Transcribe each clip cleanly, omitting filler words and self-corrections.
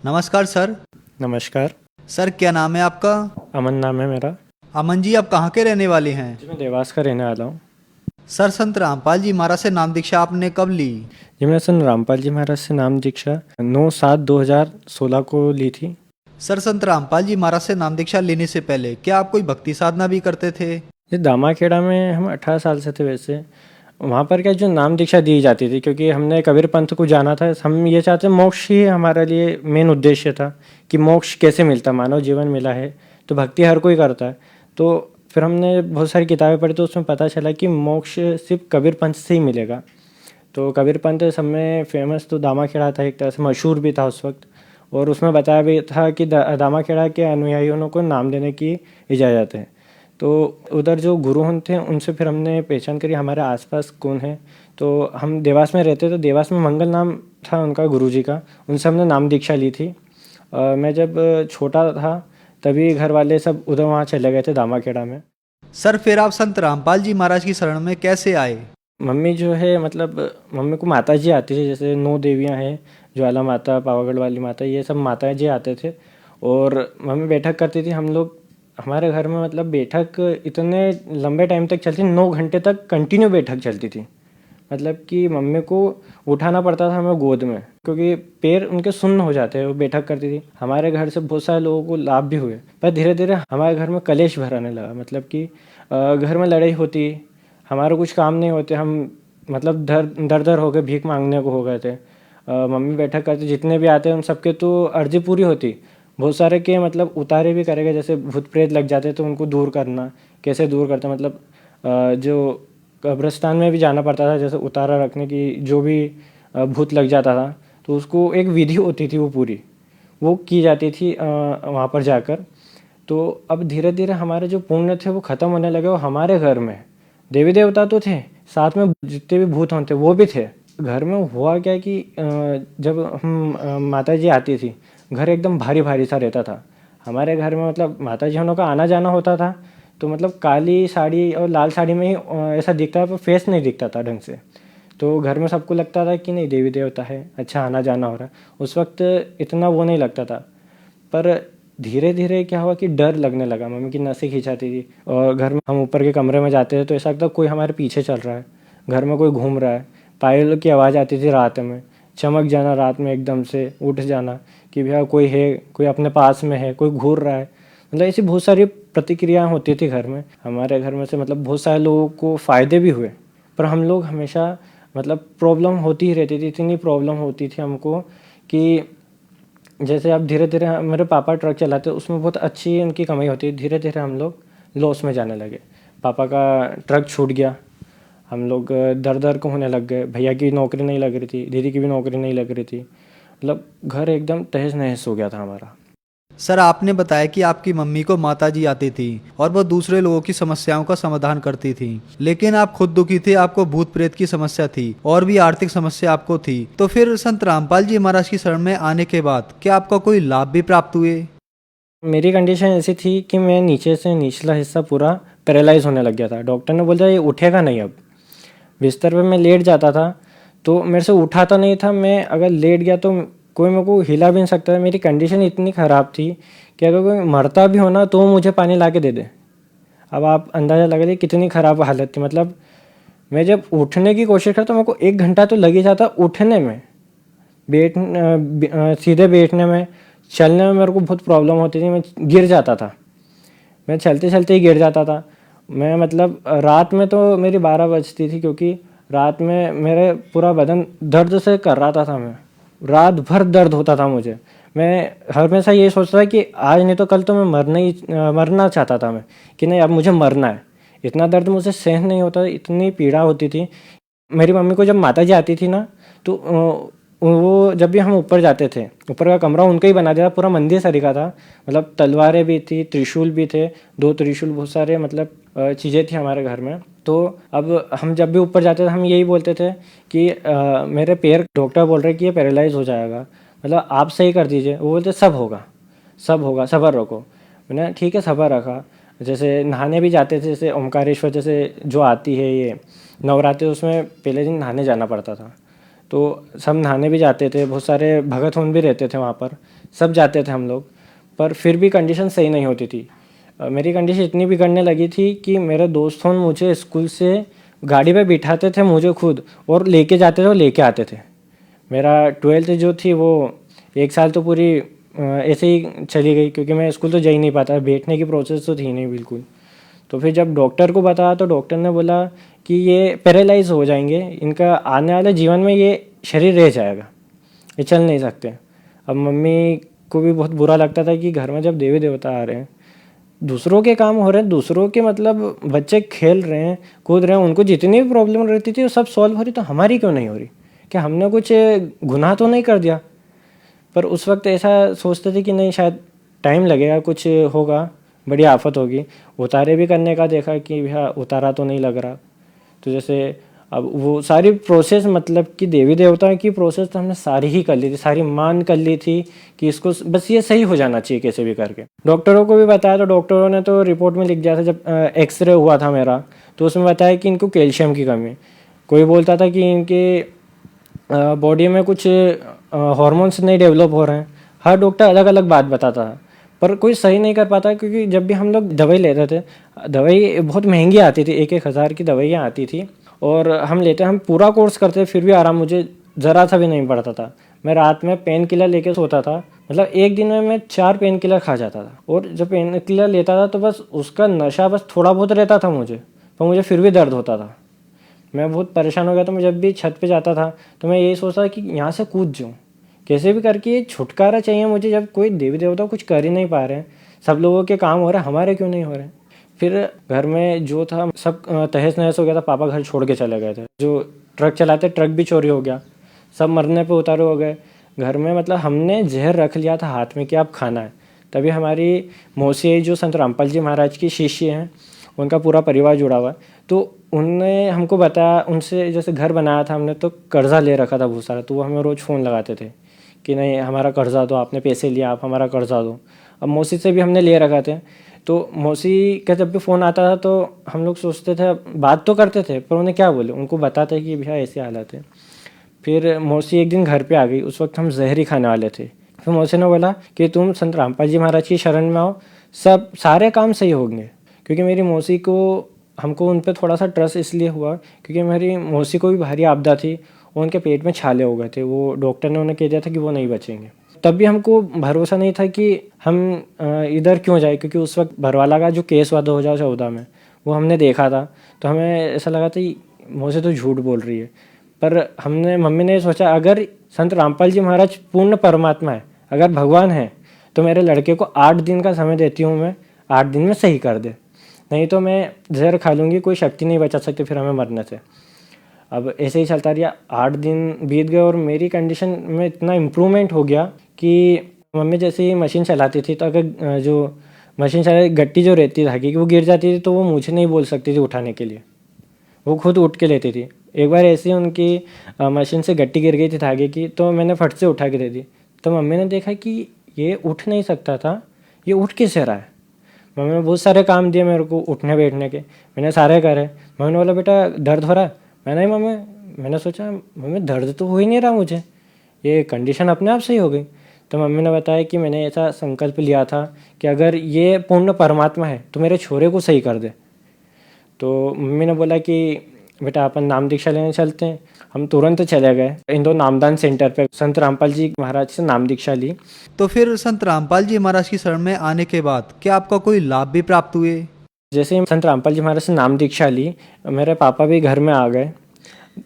नमस्कार सर। नमस्कार। सर क्या नाम है आपका? अमन नाम है मेरा। अमन जी, आप कहाँ के रहने वाले हैं? जी मैं देवास का रहने वाला हूँ। सर संत रामपाल जी महाराज से नाम दीक्षा आपने कब ली? जी मैंने संत रामपाल जी महाराज से नाम दीक्षा 9/7/2016 को ली थी। सर संत रामपाल जी महाराज से नाम दीक्षा लेने से पहले क्या आप कोई भक्ति साधना भी करते थे? ये दामाखेड़ा में हम 18 साल से थे वैसे। वहाँ पर क्या जो नाम दीक्षा दी जाती थी, क्योंकि हमने कबीर पंथ को जाना था। हम ये चाहते मोक्ष ही हमारे लिए मेन उद्देश्य था कि मोक्ष कैसे मिलता, मानव जीवन मिला है तो भक्ति हर कोई करता है। तो फिर हमने बहुत सारी किताबें पढ़ी तो उसमें पता चला कि मोक्ष सिर्फ कबीर पंथ से ही मिलेगा। तो कबीर पंथ सब में फेमस तो दामाखेड़ा था, एक तरह से मशहूर भी था उस वक्त। और उसमें बताया भी था कि दामाखेड़ा के अनुयायियों को नाम देने की इजाज़त है। तो उधर जो गुरु थे उनसे फिर हमने पहचान करी हमारे आसपास कौन है। तो हम देवास में रहते तो देवास में मंगल नाम था उनका, गुरुजी का। उनसे हमने नाम दीक्षा ली थी। मैं जब छोटा था तभी घर वाले सब उधर वहाँ चले गए थे दामाखेड़ा में। सर फिर आप संत रामपाल जी महाराज की शरण में कैसे आए? मम्मी जो है मतलब मम्मी को माता जी आती थी, जैसे 9 देवियाँ हैं, ज्वाला माता, पावागढ़ वाली माता, ये सब माता जी आते थे। और मम्मी बैठक करती थी। हम लोग हमारे घर में मतलब बैठक इतने लंबे टाइम तक चलती, 9 घंटे तक कंटिन्यू बैठक चलती थी। मतलब कि मम्मी को उठाना पड़ता था हमें गोद में, क्योंकि पैर उनके सुन्न हो जाते हैं। वो बैठक करती थी। हमारे घर से बहुत सारे लोगों को लाभ भी हुए, पर धीरे धीरे हमारे घर में कलेश भराने लगा। मतलब कि घर में लड़ाई होती, हमारे कुछ काम नहीं होते, हम मतलब दर दर हो गए, भीख मांगने को हो गए थे। मम्मी बैठक करती, जितने भी आते हैं उन सबके तो अर्जी पूरी होती। बहुत सारे के मतलब उतारे भी करेंगे, जैसे भूत प्रेत लग जाते तो उनको दूर करना, कैसे दूर करते मतलब जो कब्रिस्तान में भी जाना पड़ता था, जैसे उतारा रखने की, जो भी भूत लग जाता था तो उसको एक विधि होती थी, वो पूरी वो की जाती थी वहाँ पर जाकर। तो अब धीरे धीरे हमारे जो पुण्य थे वो ख़त्म होने लगे। और हमारे घर में देवी देवता तो थे, साथ में जितने भी भूत होते वो भी थे। घर में हुआ क्या कि जब हम माता जी आती थी, घर एकदम भारी भारी सा रहता था हमारे घर में। मतलब माता जी का आना जाना होता था तो मतलब काली साड़ी और लाल साड़ी में ही ऐसा दिखता था, पर फेस नहीं दिखता था ढंग से। तो घर में सबको लगता था कि नहीं देवी देवता है, अच्छा आना जाना हो रहा है। उस वक्त इतना वो नहीं लगता था। पर धीरे धीरे क्या हुआ कि डर लगने लगा। मम्मी की नसें खिंचाती थी। और घर में हम ऊपर के कमरे में जाते थे तो ऐसा लगता कोई हमारे पीछे चल रहा है, घर में कोई घूम रहा है। पायल की आवाज़ आती थी रात में, चमक जाना रात में, एकदम से उठ जाना कि भैया कोई है, कोई अपने पास में है, कोई घूर रहा है। मतलब ऐसी बहुत सारी प्रतिक्रियाएं होती थी घर में। हमारे घर में से मतलब बहुत सारे लोगों को फ़ायदे भी हुए, पर हम लोग हमेशा मतलब प्रॉब्लम होती ही रहती थी। इतनी प्रॉब्लम होती थी हमको कि जैसे अब धीरे धीरे मेरे पापा ट्रक चलाते, उसमें बहुत अच्छी उनकी कमाई होती है। धीरे धीरे हम लोग लॉस में जाने लगे। पापा का ट्रक छूट गया, हम लोग दर दर को होने लग गए। भैया की नौकरी नहीं लग रही थी, दीदी की भी नौकरी नहीं लग रही थी। मतलब घर एकदम तहस नहस हो गया था हमारा। सर आपने बताया कि आपकी मम्मी को माता जी आती थी और वो दूसरे लोगों की समस्याओं का समाधान करती थी, लेकिन आप खुद दुखी थे, आपको भूत प्रेत की समस्या थी और भी आर्थिक समस्या आपको थी। तो फिर संत रामपाल जी महाराज की शरण में आने के बाद क्या आपका कोई लाभ भी प्राप्त हुए? मेरी कंडीशन ऐसी थी कि मैं नीचे से निचला हिस्सा पूरा पैरालाइज होने लग गया था। डॉक्टर ने बोला ये उठेगा नहीं। अब बिस्तर पे मैं लेट जाता था तो मेरे से उठाता नहीं था। मैं अगर लेट गया तो कोई मेरे को हिला भी नहीं सकता था। मेरी कंडीशन इतनी ख़राब थी कि अगर कोई मरता भी हो ना तो मुझे पानी ला के दे दे। अब आप अंदाज़ा लगा लीजिए कितनी ख़राब हालत थी। मतलब मैं जब उठने की कोशिश करता मेरे को 1 घंटा तो लग ही जाता उठने में, सीधे बैठने में। चलने में मेरे को बहुत प्रॉब्लम होती थी, मैं गिर जाता था। मैं चलते चलते ही गिर जाता था। मैं मतलब रात में तो मेरी 12 बजती थी, क्योंकि रात में मेरे पूरा बदन दर्द से कर रहा था मैं। रात भर दर्द होता था मुझे। मैं हमेशा ये सोचता था कि आज नहीं तो कल तो मैं मरना चाहता था मैं, कि नहीं अब मुझे मरना है। इतना दर्द मुझे सहन नहीं होता, इतनी पीड़ा होती थी। मेरी मम्मी को जब माता जी आती थी ना तो वो जब भी हम ऊपर जाते थे, ऊपर का कमरा उनका ही बना दिया था, पूरा मंदिर सरीका था। मतलब तलवारें भी थी, त्रिशूल भी थे, 2 त्रिशूल, बहुत सारे मतलब चीज़ें थी हमारे घर में। तो अब हम जब भी ऊपर जाते थे हम यही बोलते थे कि मेरे पैर डॉक्टर बोल रहे कि ये पैरालाइज हो जाएगा, मतलब आप सही कर दीजिए। वो बोलते सब होगा, सब होगा, सब्र रखो। मैंने ठीक है सब्र रखा। जैसे नहाने भी जाते थे, जैसे ओमकारेश्वर जैसे जो आती है ये नवरात्रि, उसमें पहले दिन नहाने जाना पड़ता था। तो सब नहाने भी जाते थे, बहुत सारे भगत होन भी रहते थे वहाँ पर, सब जाते थे हम लोग, पर फिर भी कंडीशन सही नहीं होती थी। मेरी कंडीशन इतनी बिगड़ने लगी थी कि मेरे दोस्त मुझे स्कूल से गाड़ी पे बिठाते थे मुझे खुद, और लेके जाते थे और लेके आते थे। मेरा 12th जो थी वो 1 साल तो पूरी ऐसे ही चली गई, क्योंकि मैं स्कूल तो जा ही नहीं पाता, बैठने की प्रोसेस तो थी नहीं बिल्कुल। तो फिर जब डॉक्टर को बताया तो डॉक्टर ने बोला कि ये पैरालाइज हो जाएंगे, इनका आने वाले जीवन में ये शरीर रह जाएगा, ये चल नहीं सकते। अब मम्मी को भी बहुत बुरा लगता था कि घर में जब देवी देवता आ रहे हैं, दूसरों के काम हो रहे हैं, दूसरों के मतलब बच्चे खेल रहे हैं, कूद रहे हैं, उनको जितनी भी प्रॉब्लम रहती थी वो सब सॉल्व हो रही, तो हमारी क्यों नहीं हो रही? क्या हमने कुछ गुनाह तो नहीं कर दिया? पर उस वक्त ऐसा सोचते थे कि नहीं, शायद टाइम लगेगा, कुछ होगा, बड़ी आफत होगी। उतारे भी करने का देखा कि भैया उतारा तो नहीं लग रहा। तो जैसे अब वो सारी प्रोसेस, मतलब कि देवी देवताओं की प्रोसेस तो हमने सारी ही कर ली थी, सारी मान कर ली थी कि इसको बस ये सही हो जाना चाहिए कैसे भी करके। डॉक्टरों को भी बताया तो डॉक्टरों ने तो रिपोर्ट में लिख दिया था, जब एक्सरे हुआ था मेरा तो उसमें बताया कि इनको कैल्शियम की कमी। कोई बोलता था कि इनके बॉडी में कुछ हार्मोन्स नहीं डेवलप हो रहे हैं। हर डॉक्टर अलग अलग बात बताता था, पर कोई सही नहीं कर पाता, क्योंकि जब भी हम लोग दवाई लेते थे, दवाई बहुत महंगी आती थी, 1-1 हज़ार की दवाइयाँ आती थी, और हम पूरा कोर्स करते फिर भी आराम मुझे ज़रा सा भी नहीं पड़ता था। मैं रात में पेन किलर लेके सोता था, मतलब एक दिन में मैं 4 पेन किलर खा जाता था, और जब पेन किलर लेता था तो बस उसका नशा बस थोड़ा बहुत रहता था मुझे, पर मुझे फिर भी दर्द होता था। मैं बहुत परेशान हो गया, तो मैं जब भी छत पे जाता था तो मैं यही सोचता था कि यहाँ से कूद जाऊँ, कैसे भी करके ये छुटकारा चाहिए मुझे। जब कोई देवी देवता कुछ कर ही नहीं पा रहे हैं, सब लोगों के काम हो रहे हैं, हमारे क्यों नहीं हो रहे? फिर घर में जो था सब तहस नहस हो गया था, पापा घर छोड़ के चले गए थे, जो ट्रक चलाते ट्रक भी चोरी हो गया, सब मरने पे उतारू हो गए घर में। मतलब हमने जहर रख लिया था हाथ में कि आप खाना है। तभी हमारी मौसी जो संत रामपाल जी महाराज की शिष्य हैं, उनका पूरा परिवार जुड़ा हुआ है, तो उनने हमको बताया, उनसे जैसे घर बनाया था हमने तो कर्जा ले रखा था बहुत सारा, तो वो हमें रोज़ फ़ोन लगाते थे कि नहीं हमारा कर्जा दो, आपने पैसे लिया, आप हमारा कर्जा दो। अब मौसी से भी हमने ले रखा थे, तो मौसी का जब भी फ़ोन आता था तो हम लोग सोचते थे, बात तो करते थे पर उन्हें क्या बोले, उनको बताते कि भैया ऐसी हालत है। फिर मौसी एक दिन घर पे आ गई, उस वक्त हम जहर ही खाने वाले थे। फिर मौसी ने बोला कि तुम संत रामपाल जी महाराज की शरण में आओ, सब सारे काम सही होंगे। क्योंकि मेरी मौसी को, हमको उन पर थोड़ा सा ट्रस्ट इसलिए हुआ क्योंकि मेरी मौसी को भी भारी आपदा थी, उनके पेट में छाले हो गए थे, वो डॉक्टर ने उन्हें कह दिया था कि वो नहीं बचेंगे। तब भी हमको भरोसा नहीं था कि हम इधर क्यों जाए, क्योंकि उस वक्त भरवाला का जो केस हुआ 2014 में वो हमने देखा था, तो हमें ऐसा लगा था कि मौसी तो झूठ बोल रही है। पर मम्मी ने सोचा, अगर संत रामपाल जी महाराज पूर्ण परमात्मा है, अगर भगवान है, तो मेरे लड़के को 8 दिन का समय देती हूँ मैं, 8 दिन में सही कर दे, नहीं तो मैं जहर खा लूँगी, कोई शक्ति नहीं बचा सकती फिर हमें मरने से। अब ऐसे ही चलता रहा, 8 दिन बीत गए और मेरी कंडीशन में इतना इम्प्रूवमेंट हो गया कि मम्मी जैसे ही मशीन चलाती थी, तो अगर जो मशीन चला गट्टी जो रहती धागे की वो गिर जाती थी, तो वो मुझे नहीं बोल सकती थी उठाने के लिए, वो खुद उठ के लेती थी। एक बार ऐसे ही उनकी मशीन से गट्टी गिर गई थी धागे की, तो मैंने फट से उठा के दे दी, तो मम्मी ने देखा कि ये उठ नहीं सकता था, ये उठ कैसे रहा है। मम्मी ने बहुत सारे काम दिए मेरे को उठने बैठने के, मैंने सारे करे। मम्मी ने बोला बेटा दर्द हो रहा है? मैंने मैंने सोचा मम्मी दर्द तो हो ही नहीं रहा मुझे, ये कंडीशन अपने आप सही हो गई। तो मम्मी ने बताया कि मैंने ऐसा संकल्प लिया था कि अगर ये पूर्ण परमात्मा है तो मेरे छोरे को सही कर दे। तो मम्मी ने बोला कि बेटा अपन नाम दीक्षा लेने चलते हैं। हम तुरंत चले गए इंदौर नामदान सेंटर पे, संत रामपाल जी महाराज से नाम दीक्षा ली। तो फिर संत रामपाल जी महाराज की शरण में आने के बाद क्या आपका कोई लाभ भी प्राप्त हुए? जैसे ही संत रामपाल जी महाराज से नाम दीक्षा ली, मेरे पापा भी घर में आ गए।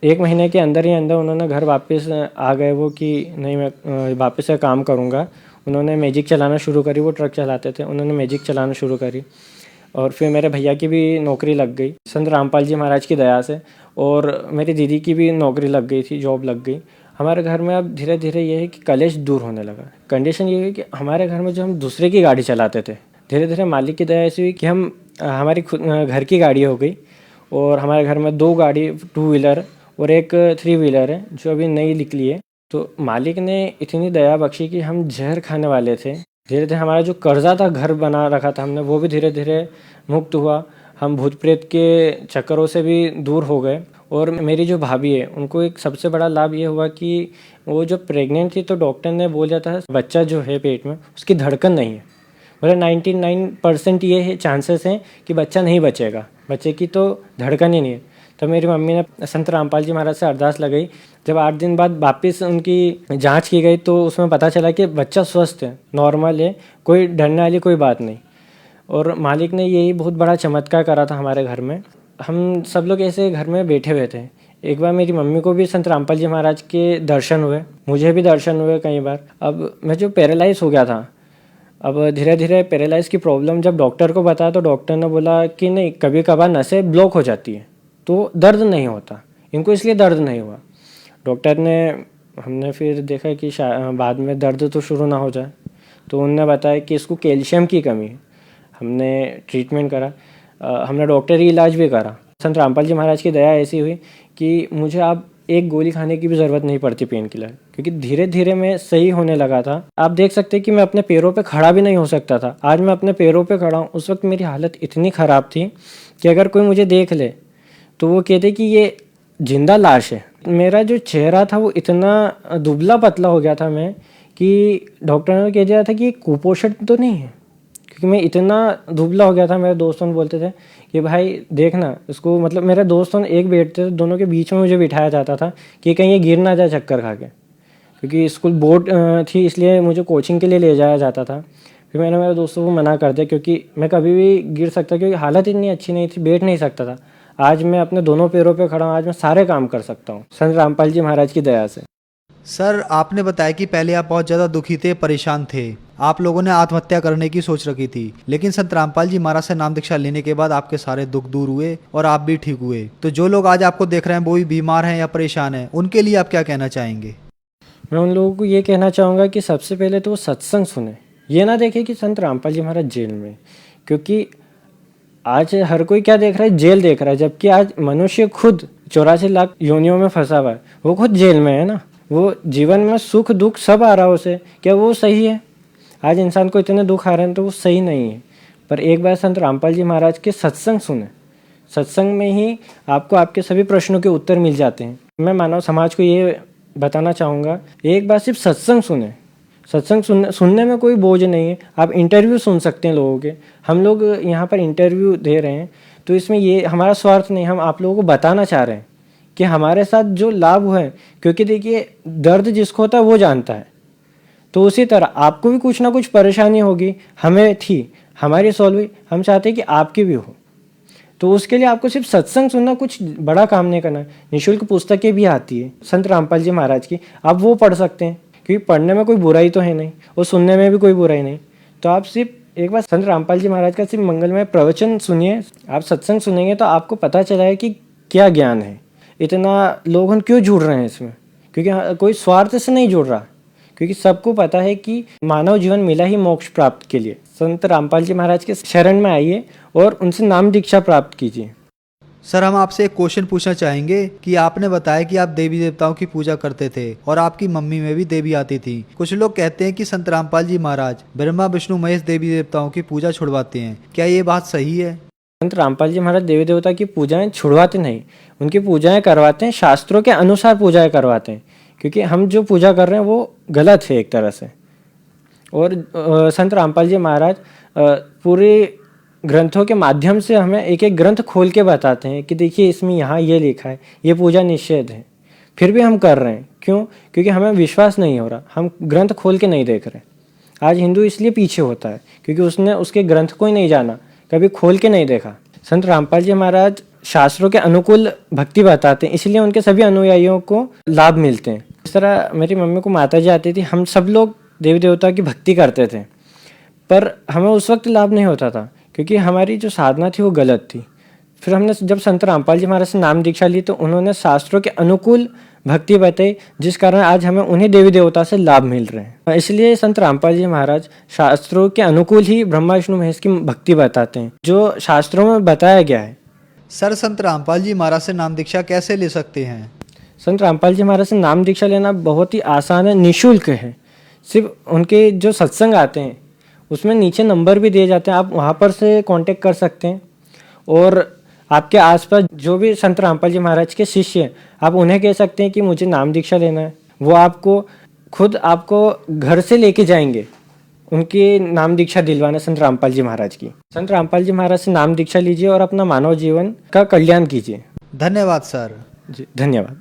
1 महीने के अंदर ही अंदर उन्होंने घर वापस आ गए वो कि नहीं मैं वापस से काम करूँगा। उन्होंने मैजिक चलाना शुरू करी, वो ट्रक चलाते थे, उन्होंने मैजिक चलाना शुरू करी। और फिर मेरे भैया की भी नौकरी लग गई संत रामपाल जी महाराज की दया से, और मेरी दीदी की भी नौकरी लग गई थी, जॉब लग गई। हमारे घर में अब धीरे धीरे ये है कि कलेश दूर होने लगा। कंडीशन ये है कि हमारे घर में जो हम दूसरे की गाड़ी चलाते थे, धीरे धीरे मालिक की दया ऐसी हुई कि हम हमारी खुद घर की गाड़ी हो गई, और हमारे घर में 2 गाड़ी 2 व्हीलर और एक 3 व्हीलर है जो अभी नई निकली है। तो मालिक ने इतनी दया बख्शी कि हम जहर खाने वाले थे, धीरे धीरे हमारा जो कर्जा था घर बना रखा था हमने, वो भी धीरे धीरे मुक्त हुआ। हम भूत प्रेत के चक्करों से भी दूर हो गए, और मेरी जो भाभी है उनको एक सबसे बड़ा लाभ ये हुआ कि वो जो प्रेग्नेंट थी तो डॉक्टर ने बोला था बच्चा जो है पेट में उसकी धड़कन नहीं है, मतलब 99% ये है चांसेस हैं कि बच्चा नहीं बचेगा, बच्चे की तो धड़कन ही नहीं है। तो मेरी मम्मी ने संत रामपाल जी महाराज से अरदास लगाई। जब 8 दिन बाद वापस उनकी जांच की गई तो उसमें पता चला कि बच्चा स्वस्थ है, नॉर्मल है, कोई डरने वाली कोई बात नहीं। और मालिक ने यही बहुत बड़ा चमत्कार करा था हमारे घर में। हम सब लोग ऐसे घर में बैठे हुए थे। एक बार मेरी मम्मी को भी संत रामपाल जी महाराज के दर्शन हुए, मुझे भी दर्शन हुए कई बार। अब मैं जो पैरालाइज हो गया था, अब धीरे धीरे पैरालाइज की प्रॉब्लम जब डॉक्टर को बताया तो डॉक्टर ने बोला कि नहीं, कभी कभार नसें ब्लॉक हो जाती है तो दर्द नहीं होता, इनको इसलिए दर्द नहीं हुआ। डॉक्टर ने, हमने फिर देखा कि बाद में दर्द तो शुरू ना हो जाए, तो उन्होंने बताया कि इसको कैल्शियम की कमी है। हमने ट्रीटमेंट करा, हमने डॉक्टरी इलाज भी करा। संत रामपाल जी महाराज की दया ऐसी हुई कि मुझे अब एक गोली खाने की भी ज़रूरत नहीं पड़ती पेन किलर, क्योंकि धीरे धीरे मैं सही होने लगा था। आप देख सकते हैं कि मैं अपने पैरों पे खड़ा भी नहीं हो सकता था, आज मैं अपने पैरों पे खड़ा हूँ। उस वक्त मेरी हालत इतनी ख़राब थी कि अगर कोई मुझे देख ले तो वो कहते कि ये जिंदा लाश है। मेरा जो चेहरा था वो इतना दुबला पतला हो गया था मैं कि डॉक्टर ने कह दिया था कि कुपोषण तो नहीं है, क्योंकि मैं इतना दुबला हो गया था। मेरे दोस्तों ने बोलते थे कि भाई देखना इसको, मतलब मेरे दोस्तों एक बैठते थे, दोनों के बीच में मुझे बिठाया जाता था कि कहीं ये गिर ना जाए चक्कर खा के, क्योंकि स्कूल बोर्ड थी इसलिए मुझे कोचिंग के लिए ले जाया जाता था। फिर मैंने मेरे दोस्तों को मना कर दिया क्योंकि मैं कभी भी गिर सकता, क्योंकि हालत इतनी अच्छी नहीं थी, बैठ नहीं सकता था। आज मैं अपने दोनों पैरों पे खड़ा हूँ, आज मैं सारे काम कर सकता हूँ संत रामपाल जी महाराज की दया से। सर, आपने बताया कि पहले आप बहुत ज़्यादा दुखी थे, परेशान थे, आप लोगों ने आत्महत्या करने की सोच रखी थी, लेकिन संत रामपाल जी महाराज से नाम दीक्षा लेने के बाद आपके सारे दुख दूर हुए और आप भी ठीक हुए। तो जो लोग आज आपको देख रहे हैं वो भी बीमार हैं या परेशान हैं, उनके लिए आप क्या कहना चाहेंगे? मैं उन लोगों को ये कहना चाहूँगा कि सबसे पहले तो वो सत्संग सुने, ये ना देखे कि संत रामपाल जी महाराज जेल में, क्योंकि आज हर कोई क्या देख रहा है, जेल देख रहा है, जबकि आज मनुष्य खुद 84 लाख योनियों में फंसा हुआ है, वो खुद जेल में है ना। वो जीवन में सुख दुख सब आ रहा है उसे, क्या वो सही है? आज इंसान को इतने दुख आ रहे हैं तो वो सही नहीं है। पर एक बार संत रामपाल जी महाराज के सत्संग सुने, सत्संग में ही आपको आपके सभी प्रश्नों के उत्तर मिल जाते हैं। मैं मानव समाज को ये बताना चाहूँगा, एक बार सिर्फ सत्संग सुने। सत्संग सुनने में कोई बोझ नहीं है, आप इंटरव्यू सुन सकते हैं लोगों के। हम लोग यहाँ पर इंटरव्यू दे रहे हैं तो इसमें ये हमारा स्वार्थ नहीं, हम आप लोगों को बताना चाह रहे हैं कि हमारे साथ जो लाभ हुआ है, क्योंकि देखिए दर्द जिसको होता है वो जानता है। तो उसी तरह आपको भी कुछ ना कुछ परेशानी होगी, हमें थी, हमारी सॉल्व हुई, हम चाहते हैं कि आपकी भी हो। तो उसके लिए आपको सिर्फ सत्संग सुनना, कुछ बड़ा काम नहीं करना। निःशुल्क पुस्तकें भी आती है संत रामपाल जी महाराज की, आप वो पढ़ सकते हैं, क्योंकि पढ़ने में कोई बुराई तो है नहीं और सुनने में भी कोई बुराई नहीं। तो आप सिर्फ एक बार संत रामपाल जी महाराज का सिर्फ मंगलमय प्रवचन सुनिए, आप सत्संग सुनेंगे तो आपको पता चला है कि क्या ज्ञान है, इतना लोग क्यों जुड़ रहे हैं इसमें, क्योंकि कोई स्वार्थ से नहीं जुड़ रहा, क्योंकि सबको पता है कि मानव जीवन मिला ही मोक्ष प्राप्त के लिए। संत रामपाल जी महाराज के शरण में आइए और उनसे नाम दीक्षा प्राप्त कीजिए। सर, हम आपसे एक क्वेश्चन पूछना चाहेंगे कि आपने बताया कि आप देवी देवताओं की पूजा करते थे और आपकी मम्मी में भी देवी आती थी। कुछ लोग कहते हैं कि संत रामपाल जी महाराज ब्रह्मा विष्णु महेश देवी देवताओं की पूजा छुड़वाते हैं, क्या ये बात सही है? संत रामपाल जी महाराज देवी देवता की पूजाएं छुड़वाते नहीं, उनकी पूजाएं करवाते हैं, शास्त्रों के अनुसार पूजाएं करवाते हैं, क्योंकि हम जो पूजा कर रहे हैं वो गलत है एक तरह से। और संत रामपाल जी महाराज पूरे ग्रंथों के माध्यम से हमें एक एक ग्रंथ खोल के बताते हैं कि देखिए इसमें यहाँ ये लिखा है, ये पूजा निषेध है, फिर भी हम कर रहे हैं। क्यों? क्योंकि हमें विश्वास नहीं हो रहा, हम ग्रंथ खोल के नहीं देख रहे। आज हिंदू इसलिए पीछे होता है क्योंकि उसने उसके ग्रंथ को ही नहीं जाना, कभी खोल के नहीं देखा। संत रामपाल जी महाराज शास्त्रों के अनुकूल भक्ति बताते हैं, इसलिए उनके सभी अनुयायियों को लाभ मिलते हैं। इस तरह मेरी मम्मी को माता जी आती थी, हम सब लोग देवी देवता की भक्ति करते थे, पर हमें उस वक्त लाभ नहीं होता था क्योंकि हमारी जो साधना थी वो गलत थी। फिर हमने जब संत रामपाल जी महाराज से नाम दीक्षा ली तो उन्होंने शास्त्रों के अनुकूल भक्ति बताई, जिस कारण आज हमें उन्हीं देवी देवता से लाभ मिल रहे हैं। इसलिए संत रामपाल जी महाराज शास्त्रों के अनुकूल ही ब्रह्मा विष्णु महेश की भक्ति बताते हैं, जो शास्त्रों में बताया गया है। सर, संत रामपाल जी महाराज से नाम दीक्षा कैसे ले सकते हैं? संत रामपाल जी महाराज से नाम दीक्षा लेना बहुत ही आसान है, निःशुल्क है। सिर्फ उनके जो सत्संग आते हैं उसमें नीचे नंबर भी दिए जाते हैं, आप वहाँ पर से कांटेक्ट कर सकते हैं और आपके आसपास जो भी संत रामपाल जी महाराज के शिष्य हैं, आप उन्हें कह सकते हैं कि मुझे नाम दीक्षा लेना है। वो आपको खुद आपको घर से लेके जाएंगे, उनकी नाम दीक्षा दिलवाना संत रामपाल जी महाराज की। संत रामपाल जी महाराज से नाम दीक्षा लीजिए और अपना मानव जीवन का कल्याण कीजिए। धन्यवाद सर। जी धन्यवाद।